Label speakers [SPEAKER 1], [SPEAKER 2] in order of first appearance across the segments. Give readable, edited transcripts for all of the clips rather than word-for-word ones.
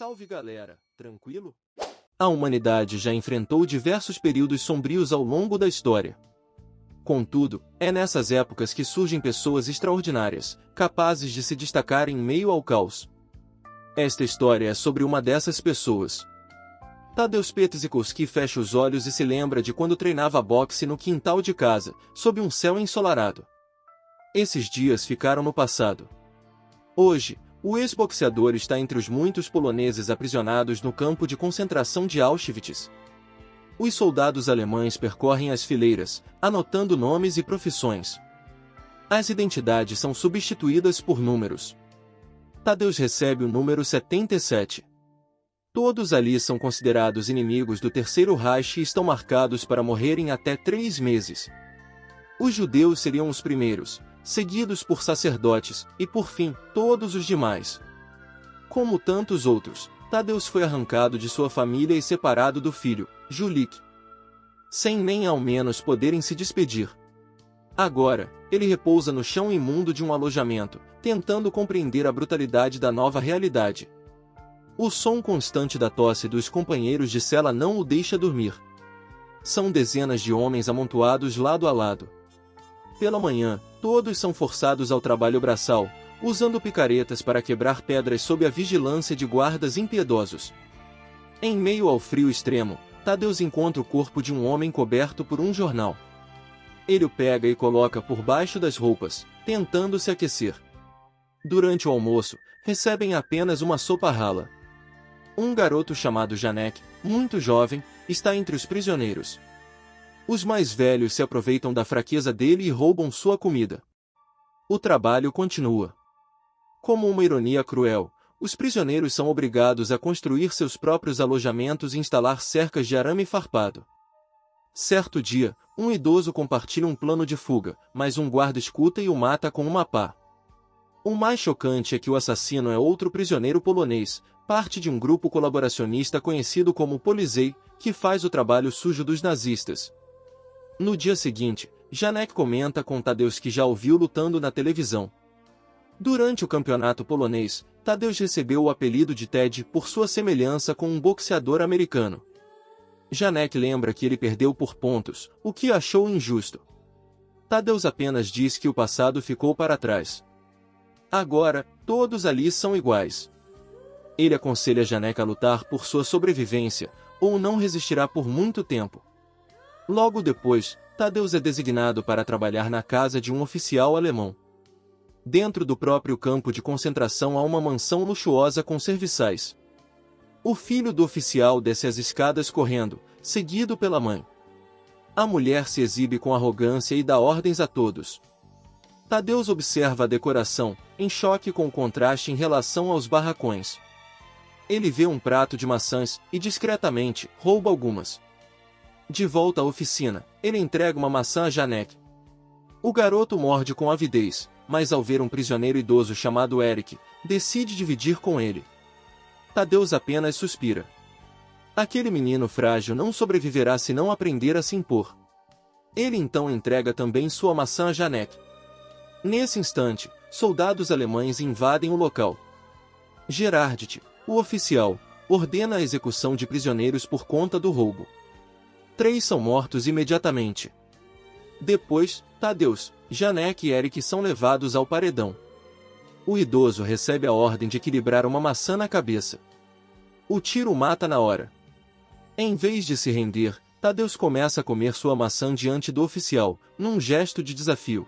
[SPEAKER 1] Salve galera, tranquilo? A humanidade já enfrentou diversos períodos sombrios ao longo da história. Contudo, é nessas épocas que surgem pessoas extraordinárias, capazes de se destacar em meio ao caos. Esta história é sobre uma dessas pessoas. Tadeusz Petrzycki fecha os olhos e se lembra de quando treinava boxe no quintal de casa, sob um céu ensolarado. Esses dias ficaram no passado. Hoje, o ex-boxeador está entre os muitos poloneses aprisionados no campo de concentração de Auschwitz. Os soldados alemães percorrem as fileiras, anotando nomes e profissões. As identidades são substituídas por números. Tadeusz recebe o número 77. Todos ali são considerados inimigos do Terceiro Reich e estão marcados para morrer em até 3 meses. Os judeus seriam os primeiros, seguidos por sacerdotes, e por fim, todos os demais. Como tantos outros, Tadeusz foi arrancado de sua família e separado do filho, Julik, sem nem ao menos poderem se despedir. Agora, ele repousa no chão imundo de um alojamento, tentando compreender a brutalidade da nova realidade. O som constante da tosse dos companheiros de cela não o deixa dormir. São dezenas de homens amontoados lado a lado. Pela manhã, todos são forçados ao trabalho braçal, usando picaretas para quebrar pedras sob a vigilância de guardas impiedosos. Em meio ao frio extremo, Tadeusz encontra o corpo de um homem coberto por um jornal. Ele o pega e coloca por baixo das roupas, tentando se aquecer. Durante o almoço, recebem apenas uma sopa rala. Um garoto chamado Janek, muito jovem, está entre os prisioneiros. Os mais velhos se aproveitam da fraqueza dele e roubam sua comida. O trabalho continua. Como uma ironia cruel, os prisioneiros são obrigados a construir seus próprios alojamentos e instalar cercas de arame farpado. Certo dia, um idoso compartilha um plano de fuga, mas um guarda escuta e o mata com uma pá. O mais chocante é que o assassino é outro prisioneiro polonês, parte de um grupo colaboracionista conhecido como Polizei, que faz o trabalho sujo dos nazistas. No dia seguinte, Janek comenta com Tadeusz que já o viu lutando na televisão. Durante o campeonato polonês, Tadeusz recebeu o apelido de Ted por sua semelhança com um boxeador americano. Janek lembra que ele perdeu por pontos, o que achou injusto. Tadeusz apenas diz que o passado ficou para trás. Agora, todos ali são iguais. Ele aconselha Janek a lutar por sua sobrevivência, ou não resistirá por muito tempo. Logo depois, Tadeusz é designado para trabalhar na casa de um oficial alemão. Dentro do próprio campo de concentração há uma mansão luxuosa com serviçais. O filho do oficial desce as escadas correndo, seguido pela mãe. A mulher se exibe com arrogância e dá ordens a todos. Tadeusz observa a decoração, em choque com o contraste em relação aos barracões. Ele vê um prato de maçãs e, discretamente, rouba algumas. De volta à oficina, ele entrega uma maçã a Janek. O garoto morde com avidez, mas ao ver um prisioneiro idoso chamado Eric, decide dividir com ele. Tadeusz apenas suspira. Aquele menino frágil não sobreviverá se não aprender a se impor. Ele então entrega também sua maçã a Janek. Nesse instante, soldados alemães invadem o local. Gerardt, o oficial, ordena a execução de prisioneiros por conta do roubo. 3 são mortos imediatamente. Depois, Tadeusz, Janek e Eric são levados ao paredão. O idoso recebe a ordem de equilibrar uma maçã na cabeça. O tiro o mata na hora. Em vez de se render, Tadeusz começa a comer sua maçã diante do oficial, num gesto de desafio.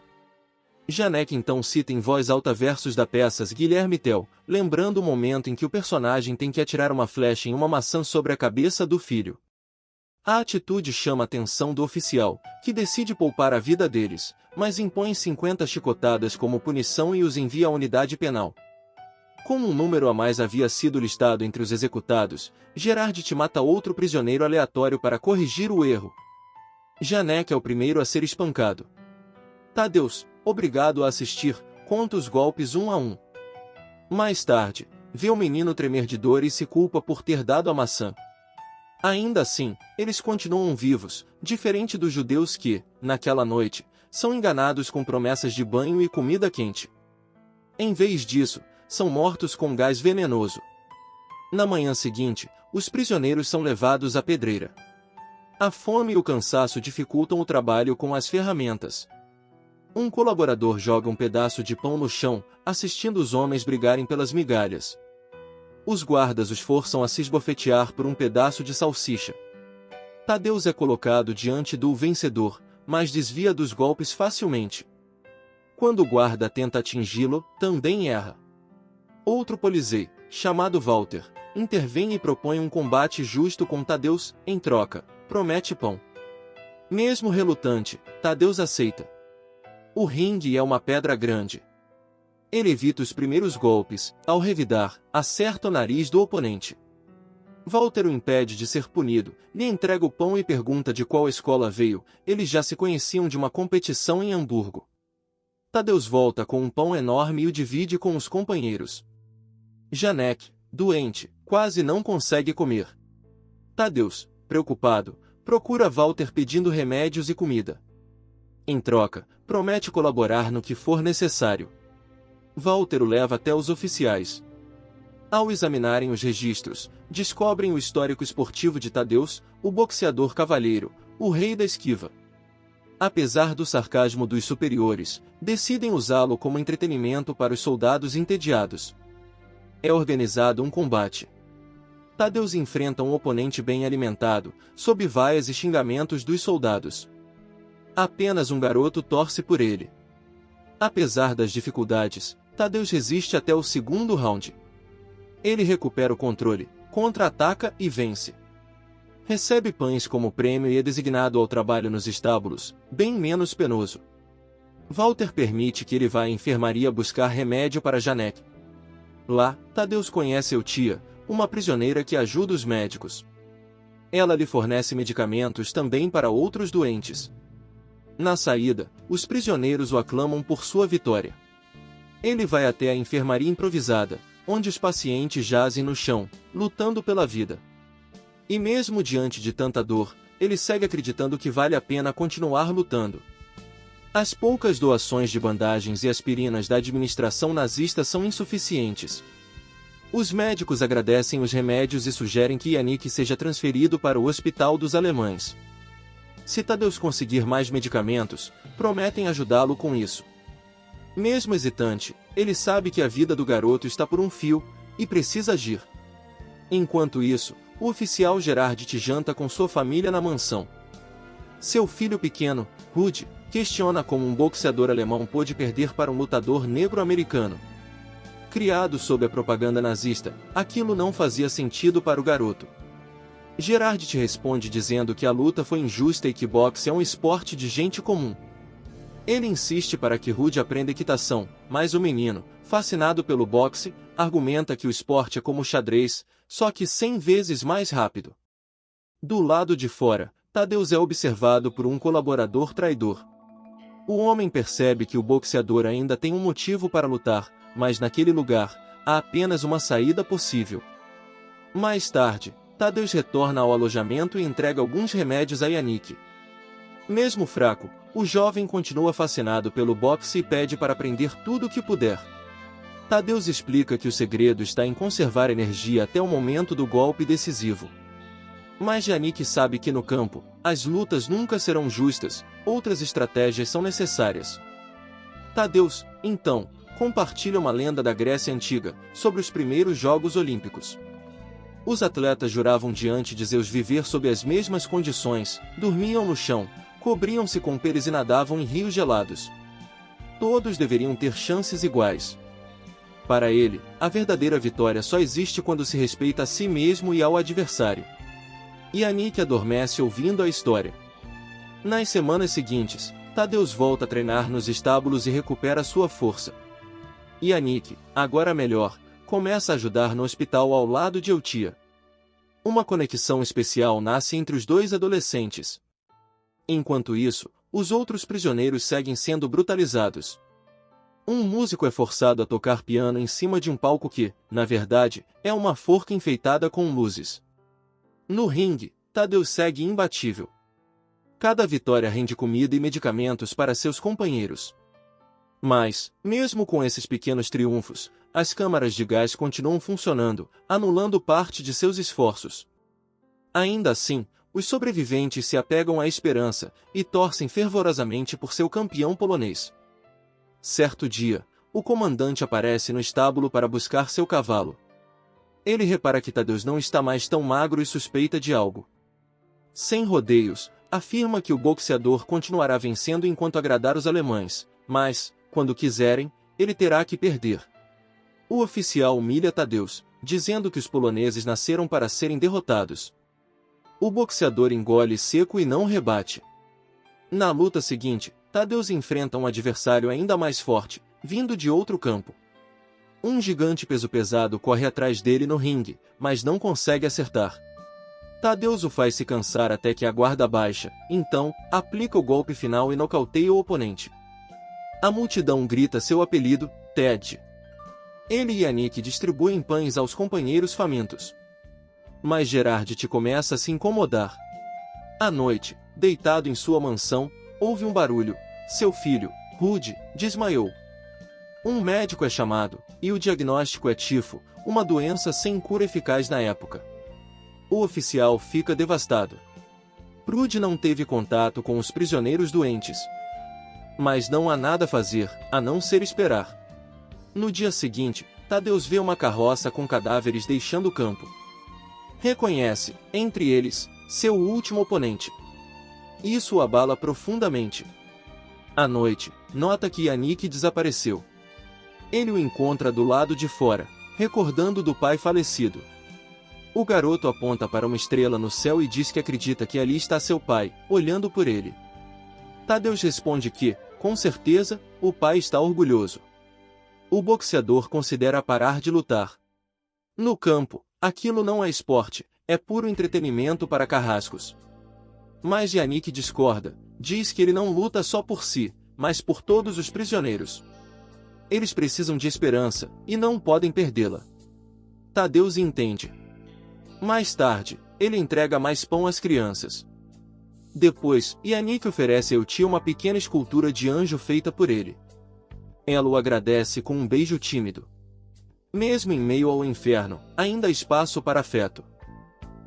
[SPEAKER 1] Janek então cita em voz alta versos da peça Guilherme Tell, lembrando o momento em que o personagem tem que atirar uma flecha em uma maçã sobre a cabeça do filho. A atitude chama a atenção do oficial, que decide poupar a vida deles, mas impõe 50 chicotadas como punição e os envia à unidade penal. Como um número a mais havia sido listado entre os executados, Gerardt mata outro prisioneiro aleatório para corrigir o erro. Janek é o primeiro a ser espancado. Tadeusz, obrigado a assistir, conta os golpes um a um. Mais tarde, vê o menino tremer de dor e se culpa por ter dado a maçã. Ainda assim, eles continuam vivos, diferente dos judeus que, naquela noite, são enganados com promessas de banho e comida quente. Em vez disso, são mortos com gás venenoso. Na manhã seguinte, os prisioneiros são levados à pedreira. A fome e o cansaço dificultam o trabalho com as ferramentas. Um colaborador joga um pedaço de pão no chão, assistindo os homens brigarem pelas migalhas. Os guardas os forçam a se esbofetear por um pedaço de salsicha. Tadeus é colocado diante do vencedor, mas desvia dos golpes facilmente. Quando o guarda tenta atingi-lo, também erra. Outro Polizei, chamado Walter, intervém e propõe um combate justo com Tadeus, em troca, promete pão. Mesmo relutante, Tadeus aceita. O ringue é uma pedra grande. Ele evita os primeiros golpes, ao revidar, acerta o nariz do oponente. Walter o impede de ser punido, lhe entrega o pão e pergunta de qual escola veio, eles já se conheciam de uma competição em Hamburgo. Tadeus volta com um pão enorme e o divide com os companheiros. Janek, doente, quase não consegue comer. Tadeus, preocupado, procura Walter pedindo remédios e comida. Em troca, promete colaborar no que for necessário. Walter o leva até os oficiais. Ao examinarem os registros, descobrem o histórico esportivo de Tadeus, o boxeador cavalheiro, o rei da esquiva. Apesar do sarcasmo dos superiores, decidem usá-lo como entretenimento para os soldados entediados. É organizado um combate. Tadeus enfrenta um oponente bem alimentado, sob vaias e xingamentos dos soldados. Apenas um garoto torce por ele. Apesar das dificuldades, Tadeus resiste até o segundo round. Ele recupera o controle, contra-ataca e vence. Recebe pães como prêmio e é designado ao trabalho nos estábulos, bem menos penoso. Walter permite que ele vá à enfermaria buscar remédio para Janek. Lá, Tadeus conhece Eutia, uma prisioneira que ajuda os médicos. Ela lhe fornece medicamentos também para outros doentes. Na saída, os prisioneiros o aclamam por sua vitória. Ele vai até a enfermaria improvisada, onde os pacientes jazem no chão, lutando pela vida. E mesmo diante de tanta dor, ele segue acreditando que vale a pena continuar lutando. As poucas doações de bandagens e aspirinas da administração nazista são insuficientes. Os médicos agradecem os remédios e sugerem que Janek seja transferido para o hospital dos alemães. Se Tadeus conseguir mais medicamentos, prometem ajudá-lo com isso. Mesmo hesitante, ele sabe que a vida do garoto está por um fio, e precisa agir. Enquanto isso, o oficial Gerard janta com sua família na mansão. Seu filho pequeno, Rudy, questiona como um boxeador alemão pôde perder para um lutador negro-americano. Criado sob a propaganda nazista, aquilo não fazia sentido para o garoto. Gerard responde dizendo que a luta foi injusta e que boxe é um esporte de gente comum. Ele insiste para que Rudy aprenda equitação, mas o menino, fascinado pelo boxe, argumenta que o esporte é como o xadrez, só que 100 vezes mais rápido. Do lado de fora, Tadeus é observado por um colaborador traidor. O homem percebe que o boxeador ainda tem um motivo para lutar, mas naquele lugar, há apenas uma saída possível. Mais tarde, Tadeus retorna ao alojamento e entrega alguns remédios a Janek. Mesmo fraco, o jovem continua fascinado pelo boxe e pede para aprender tudo o que puder. Tadeus explica que o segredo está em conservar energia até o momento do golpe decisivo. Mas Janek sabe que no campo, as lutas nunca serão justas, outras estratégias são necessárias. Tadeus, então, compartilha uma lenda da Grécia Antiga, sobre os primeiros Jogos Olímpicos. Os atletas juravam diante de Zeus viver sob as mesmas condições, dormiam no chão, cobriam-se com peles e nadavam em rios gelados. Todos deveriam ter chances iguais. Para ele, a verdadeira vitória só existe quando se respeita a si mesmo e ao adversário. Janek adormece ouvindo a história. Nas semanas seguintes, Tadeus volta a treinar nos estábulos e recupera sua força. Janek, agora melhor, começa a ajudar no hospital ao lado de Eutia. Uma conexão especial nasce entre os dois adolescentes. Enquanto isso, os outros prisioneiros seguem sendo brutalizados. Um músico é forçado a tocar piano em cima de um palco que, na verdade, é uma forca enfeitada com luzes. No ringue, Tadeus segue imbatível. Cada vitória rende comida e medicamentos para seus companheiros. Mas, mesmo com esses pequenos triunfos, as câmaras de gás continuam funcionando, anulando parte de seus esforços. Ainda assim, os sobreviventes se apegam à esperança e torcem fervorosamente por seu campeão polonês. Certo dia, o comandante aparece no estábulo para buscar seu cavalo. Ele repara que Tadeusz não está mais tão magro e suspeita de algo. Sem rodeios, afirma que o boxeador continuará vencendo enquanto agradar os alemães, mas, quando quiserem, ele terá que perder. O oficial humilha Tadeusz, dizendo que os poloneses nasceram para serem derrotados. O boxeador engole seco e não rebate. Na luta seguinte, Tadeusz enfrenta um adversário ainda mais forte, vindo de outro campo. Um gigante peso pesado corre atrás dele no ringue, mas não consegue acertar. Tadeusz o faz se cansar até que a guarda baixa, então, aplica o golpe final e nocauteia o oponente. A multidão grita seu apelido, Ted. Ele e Yannick distribuem pães aos companheiros famintos. Mas Gerardt começa a se incomodar. À noite, deitado em sua mansão, ouve um barulho. Seu filho, Rudy, desmaiou. Um médico é chamado, e o diagnóstico é tifo, uma doença sem cura eficaz na época. O oficial fica devastado. Rudy não teve contato com os prisioneiros doentes. Mas não há nada a fazer, a não ser esperar. No dia seguinte, Tadeusz vê uma carroça com cadáveres deixando o campo. Reconhece, entre eles, seu último oponente. Isso o abala profundamente. À noite, nota que Yannick desapareceu. Ele o encontra do lado de fora, recordando do pai falecido. O garoto aponta para uma estrela no céu e diz que acredita que ali está seu pai, olhando por ele. Tadeusz responde que, com certeza, o pai está orgulhoso. O boxeador considera parar de lutar. No campo, aquilo não é esporte, é puro entretenimento para carrascos. Mas Yannick discorda, diz que ele não luta só por si, mas por todos os prisioneiros. Eles precisam de esperança, e não podem perdê-la. Tadeusz entende. Mais tarde, ele entrega mais pão às crianças. Depois, Yannick oferece ao tio uma pequena escultura de anjo feita por ele. Ela o agradece com um beijo tímido. Mesmo em meio ao inferno, ainda há espaço para afeto.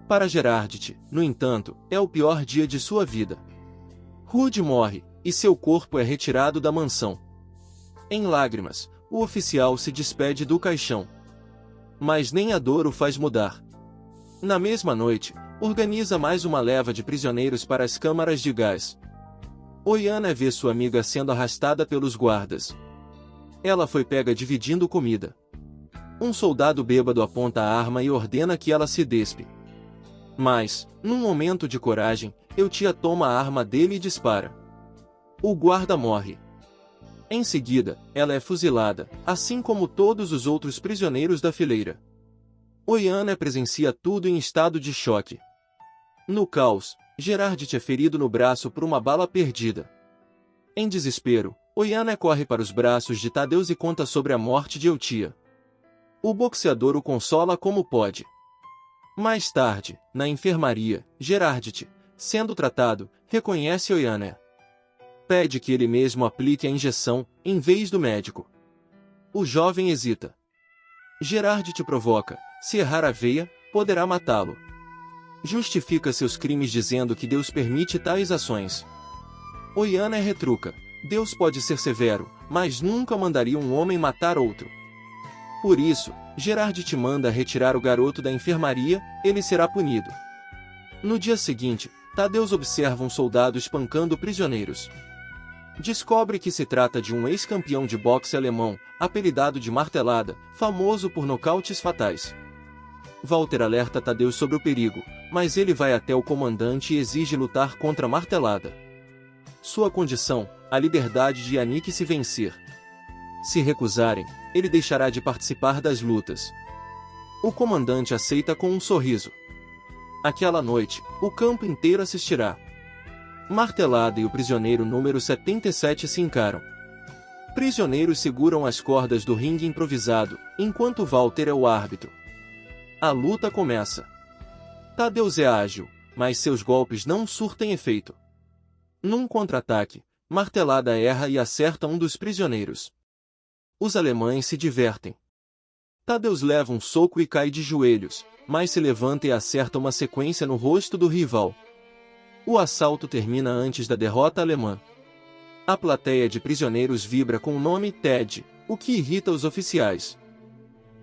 [SPEAKER 1] Para Gerardt, no entanto, é o pior dia de sua vida. Rudy morre, e seu corpo é retirado da mansão. Em lágrimas, o oficial se despede do caixão. Mas nem a dor o faz mudar. Na mesma noite, organiza mais uma leva de prisioneiros para as câmaras de gás. Oiana vê sua amiga sendo arrastada pelos guardas. Ela foi pega dividindo comida. Um soldado bêbado aponta a arma e ordena que ela se despe. Mas, num momento de coragem, Eutia toma a arma dele e dispara. O guarda morre. Em seguida, ela é fuzilada, assim como todos os outros prisioneiros da fileira. Oiana presencia tudo em estado de choque. No caos, Gerardt é ferido no braço por uma bala perdida. Em desespero, Oiana corre para os braços de Tadeusz e conta sobre a morte de Eutia. O boxeador o consola como pode. Mais tarde, na enfermaria, Gerardt, sendo tratado, reconhece Oiana. Pede que ele mesmo aplique a injeção, em vez do médico. O jovem hesita. Gerardt provoca, se errar a veia, poderá matá-lo. Justifica seus crimes dizendo que Deus permite tais ações. Oiana retruca, Deus pode ser severo, mas nunca mandaria um homem matar outro. Por isso, Gerardt manda retirar o garoto da enfermaria, ele será punido. No dia seguinte, Tadeusz observa um soldado espancando prisioneiros. Descobre que se trata de um ex-campeão de boxe alemão, apelidado de Martelada, famoso por nocautes fatais. Walter alerta Tadeusz sobre o perigo, mas ele vai até o comandante e exige lutar contra Martelada. Sua condição, a liberdade de Yannick se vencer. Se recusarem, ele deixará de participar das lutas. O comandante aceita com um sorriso. Aquela noite, o campo inteiro assistirá. Martelada e o prisioneiro número 77 se encaram. Prisioneiros seguram as cordas do ringue improvisado, enquanto Walter é o árbitro. A luta começa. Tadeusz é ágil, mas seus golpes não surtem efeito. Num contra-ataque, Martelada erra e acerta um dos prisioneiros. Os alemães se divertem. Tadeus leva um soco e cai de joelhos, mas se levanta e acerta uma sequência no rosto do rival. O assalto termina antes da derrota alemã. A plateia de prisioneiros vibra com o nome Ted, o que irrita os oficiais.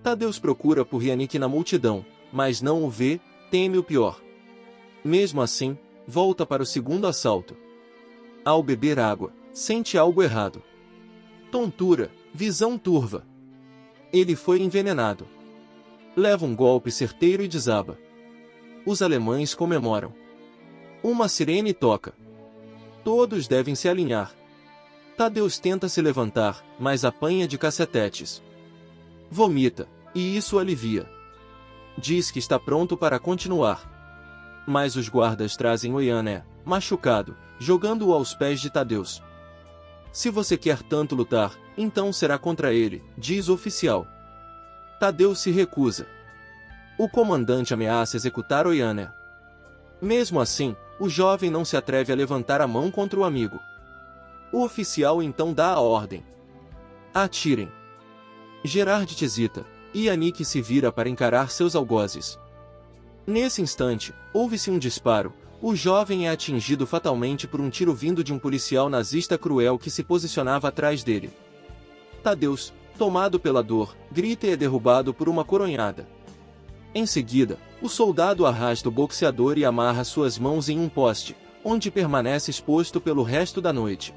[SPEAKER 1] Tadeus procura por Yannick na multidão, mas não o vê, teme o pior. Mesmo assim, volta para o segundo assalto. Ao beber água, sente algo errado. Tontura, visão turva. Ele foi envenenado. Leva um golpe certeiro e desaba. Os alemães comemoram. Uma sirene toca. Todos devem se alinhar. Tadeus tenta se levantar, mas apanha de cacetetes. Vomita, e isso alivia. Diz que está pronto para continuar. Mas os guardas trazem Oiané, machucado, jogando-o aos pés de Tadeus. Se você quer tanto lutar, então será contra ele, diz o oficial. Tadeus se recusa. O comandante ameaça executar Oiané. Mesmo assim, o jovem não se atreve a levantar a mão contra o amigo. O oficial então dá a ordem. Atirem. Gerard hesita, e Yannick se vira para encarar seus algozes. Nesse instante, ouve-se um disparo. O jovem é atingido fatalmente por um tiro vindo de um policial nazista cruel que se posicionava atrás dele. Tadeus, tomado pela dor, grita e é derrubado por uma coronhada. Em seguida, o soldado arrasta o boxeador e amarra suas mãos em um poste, onde permanece exposto pelo resto da noite.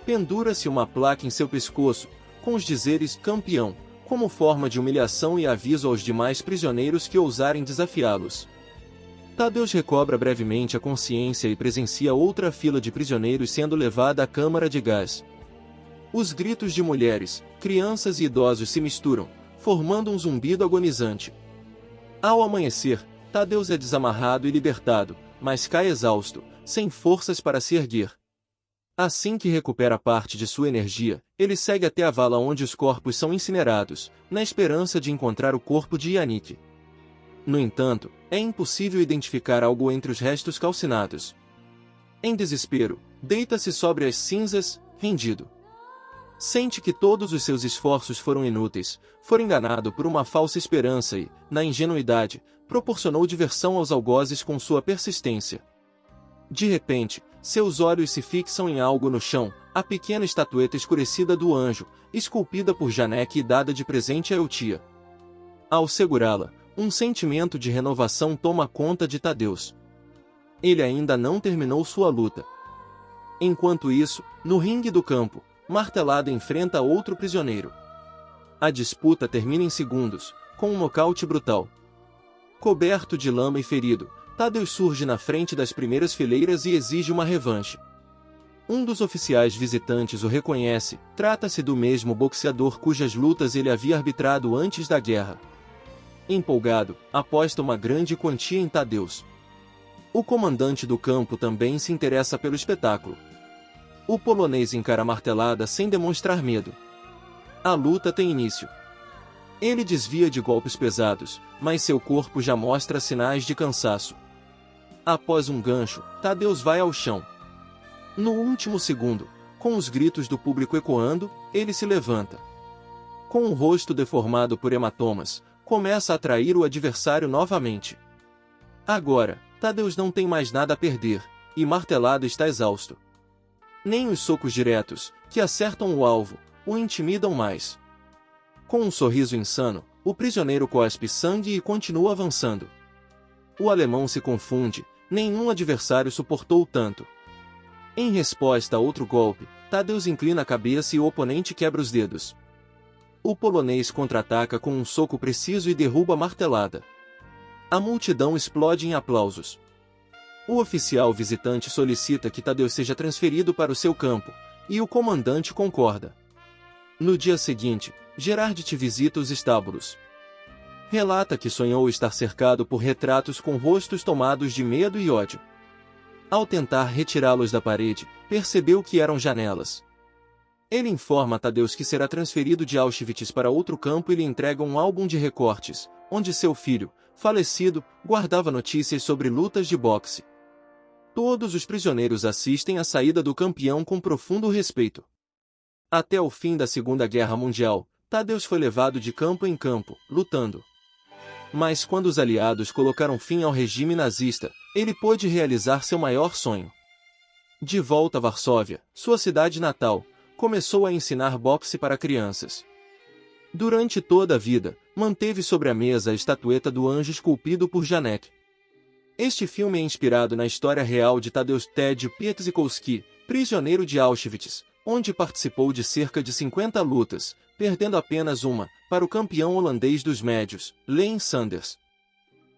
[SPEAKER 1] Pendura-se uma placa em seu pescoço, com os dizeres "campeão", como forma de humilhação e aviso aos demais prisioneiros que ousarem desafiá-los. Tadeus recobra brevemente a consciência e presencia outra fila de prisioneiros sendo levada à câmara de gás. Os gritos de mulheres, crianças e idosos se misturam, formando um zumbido agonizante. Ao amanhecer, Tadeus é desamarrado e libertado, mas cai exausto, sem forças para se erguer. Assim que recupera parte de sua energia, ele segue até a vala onde os corpos são incinerados, na esperança de encontrar o corpo de Yannick. No entanto, é impossível identificar algo entre os restos calcinados. Em desespero, deita-se sobre as cinzas, rendido. Sente que todos os seus esforços foram inúteis, foi enganado por uma falsa esperança e, na ingenuidade, proporcionou diversão aos algozes com sua persistência. De repente, seus olhos se fixam em algo no chão, a pequena estatueta escurecida do anjo, esculpida por Janek e dada de presente a Eutia. Ao segurá-la, um sentimento de renovação toma conta de Tadeus. Ele ainda não terminou sua luta. Enquanto isso, no ringue do campo, Martelada enfrenta outro prisioneiro. A disputa termina em segundos, com um nocaute brutal. Coberto de lama e ferido, Tadeus surge na frente das primeiras fileiras e exige uma revanche. Um dos oficiais visitantes o reconhece, trata-se do mesmo boxeador cujas lutas ele havia arbitrado antes da guerra. Empolgado, aposta uma grande quantia em Tadeus. O comandante do campo também se interessa pelo espetáculo. O polonês encara a Martelada sem demonstrar medo. A luta tem início. Ele desvia de golpes pesados, mas seu corpo já mostra sinais de cansaço. Após um gancho, Tadeus vai ao chão. No último segundo, com os gritos do público ecoando, ele se levanta. Com o rosto deformado por hematomas, começa a atrair o adversário novamente. Agora, Tadeus não tem mais nada a perder, e Martelada está exausto. Nem os socos diretos, que acertam o alvo, o intimidam mais. Com um sorriso insano, o prisioneiro cospe sangue e continua avançando. O alemão se confunde, nenhum adversário suportou tanto. Em resposta a outro golpe, Tadeus inclina a cabeça e o oponente quebra os dedos. O polonês contra-ataca com um soco preciso e derruba a Martelada. A multidão explode em aplausos. O oficial visitante solicita que Tadeus seja transferido para o seu campo, e o comandante concorda. No dia seguinte, Gerard te visita os estábulos. Relata que sonhou estar cercado por retratos com rostos tomados de medo e ódio. Ao tentar retirá-los da parede, percebeu que eram janelas. Ele informa a Tadeus que será transferido de Auschwitz para outro campo e lhe entrega um álbum de recortes, onde seu filho, falecido, guardava notícias sobre lutas de boxe. Todos os prisioneiros assistem à saída do campeão com profundo respeito. Até o fim da Segunda Guerra Mundial, Tadeusz foi levado de campo em campo, lutando. Mas quando os aliados colocaram fim ao regime nazista, ele pôde realizar seu maior sonho. De volta a Varsóvia, sua cidade natal, começou a ensinar boxe para crianças. Durante toda a vida, manteve sobre a mesa a estatueta do anjo esculpido por Janek. Este filme é inspirado na história real de Tadeusz Ted Pietrzykowski, prisioneiro de Auschwitz, onde participou de cerca de 50 lutas, perdendo apenas uma, para o campeão holandês dos médios, Len Sanders.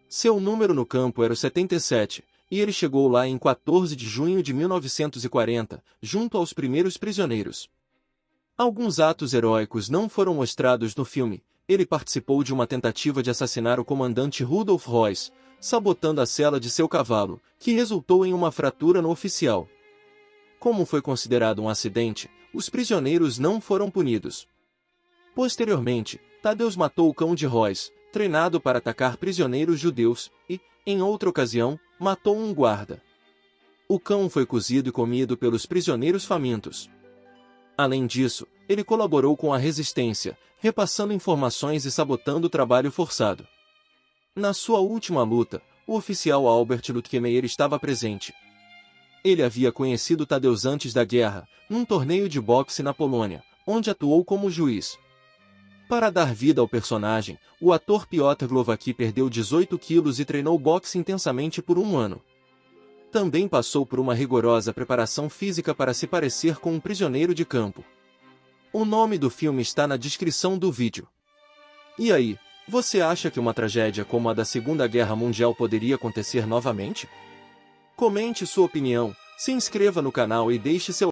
[SPEAKER 1] Seu número no campo era o 77, e ele chegou lá em 14 de junho de 1940, junto aos primeiros prisioneiros. Alguns atos heróicos não foram mostrados no filme. Ele participou de uma tentativa de assassinar o comandante Rudolf Heuss, sabotando a sela de seu cavalo, que resultou em uma fratura no oficial. Como foi considerado um acidente, os prisioneiros não foram punidos. Posteriormente, Tadeusz matou o cão de Heuss, treinado para atacar prisioneiros judeus, e, em outra ocasião, matou um guarda. O cão foi cozido e comido pelos prisioneiros famintos. Além disso, ele colaborou com a resistência, repassando informações e sabotando o trabalho forçado. Na sua última luta, o oficial Albert Lutkemeyer estava presente. Ele havia conhecido Tadeusz antes da guerra, num torneio de boxe na Polônia, onde atuou como juiz. Para dar vida ao personagem, o ator Piotr Glowacki perdeu 18 quilos e treinou boxe intensamente por um ano. Também passou por uma rigorosa preparação física para se parecer com um prisioneiro de campo. O nome do filme está na descrição do vídeo. E aí, você acha que uma tragédia como a da Segunda Guerra Mundial poderia acontecer novamente? Comente sua opinião, se inscreva no canal e deixe seu